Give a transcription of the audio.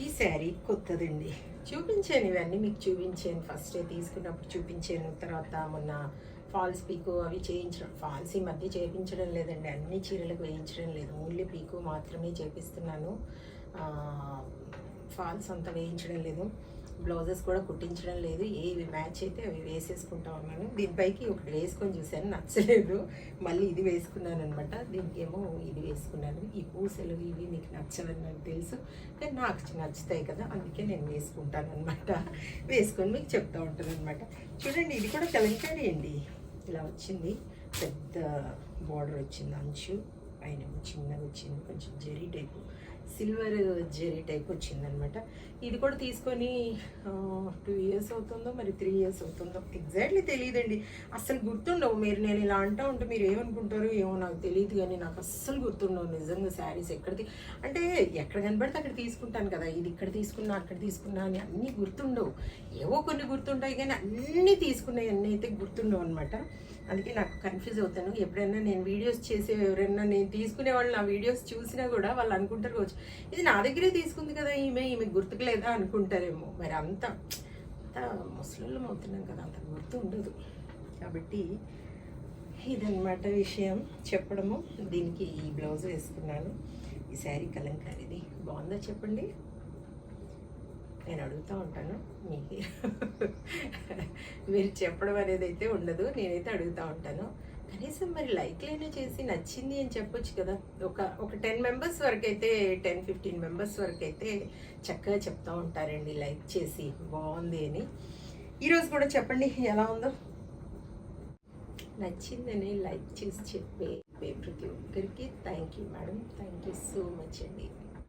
ఈ శారీ కొత్తదండి. చూపించాను, ఇవన్నీ మీకు చూపించాను. ఫస్ట్ తీసుకున్నప్పుడు చూపించాను. తర్వాత మొన్న ఫాల్స్ పీకో అవి చేయించడం, ఫాల్స్ ఈ మధ్య చేయించడం లేదండి. అన్ని చీరలకు వేయించడం లేదు, ఓన్లీ పీకో మాత్రమే చేపిస్తున్నాను. ఫాల్స్ అంతా వేయించడం లేదు, బ్లౌజెస్ కూడా కుట్టించడం లేదు. ఏవి మ్యాచ్ అయితే అవి వేసేసుకుంటా ఉన్నాను. దీనిపైకి ఒకటి వేసుకొని చూశాను, నచ్చలేదు, మళ్ళీ ఇది వేసుకున్నాను అనమాట. దీనికేమో ఇది వేసుకున్నాను. ఈ పూసలు ఇవి నీకు నచ్చదని నాకు తెలుసు, కానీ నాకు నచ్చుతాయి కదా, అందుకే నేను వేసుకుంటాను అనమాట. వేసుకొని మీకు చెప్తా ఉంటాను అనమాట. చూడండి, ఇది కూడా కలంకారీ అండి. ఇలా వచ్చింది, పెద్ద బార్డర్ వచ్చింది, అంచు పైన చిన్నగా వచ్చింది, కొంచెం zari type, silver zari type వచ్చిందనమాట. ఇది కూడా తీసుకొని 2 years అవుతుందో మరి 3 years అవుతుందో ఎగ్జాక్ట్లీ తెలియదండి. అస్సలు గుర్తుండవు. మీరు నేను ఇలా అంటూ ఉంటే మీరు ఏమనుకుంటారు ఏమో నాకు తెలియదు, కానీ నాకు అస్సలు గుర్తుండవు నిజంగా. శారీస్ ఎక్కడిది అంటే ఎక్కడ కనబడితే అక్కడ తీసుకుంటాను కదా, ఇది ఇక్కడ తీసుకున్నా అక్కడ తీసుకున్నా అని అన్నీ గుర్తుండవు. ఏవో కొన్ని గుర్తుంటాయి, కానీ అన్నీ తీసుకున్నాయి అన్నీ అయితే గుర్తుండవు అనమాట. అందుకే నాకు కన్ఫ్యూజ్ అవుతాను. ఎప్పుడైనా నేను వీడియోస్ చేసే ఎవరైనా నేను తీసుకునే వాళ్ళు నా వీడియోస్ చూసినా కూడా వాళ్ళు అనుకుంటారు కావచ్చు, ఇది నా దగ్గరే తీసుకుంది కదా ఈమె గుర్తుకులేదా అనుకుంటారేమో. మరి అంత ముసలిళ్ళం అవుతున్నాం కదా, అంత గుర్తు ఉండదు. కాబట్టి ఇదన్నమాట విషయం చెప్పడము. దీనికి ఈ బ్లౌజ్ వేసుకున్నాను. ఈ శారీ కలంకారీది బాగుందా చెప్పండి. నేను అడుగుతూ ఉంటాను, మీకు మీరు చెప్పడం అనేది అయితే ఉండదు, నేనైతే అడుగుతూ ఉంటాను. కనీసం మరి లైక్లైనా చేసి నచ్చింది అని చెప్పొచ్చు కదా. ఒక 10 members వరకు అయితే, 10-15 members వరకు అయితే చక్కగా చెప్తూ ఉంటారండి లైక్ చేసి బాగుంది అని. ఈరోజు కూడా చెప్పండి ఎలా ఉందో. నచ్చిందని లైక్ చేసి చెప్పే ప్రతి ఒక్కరికి thank you madam, thank you so much అండి.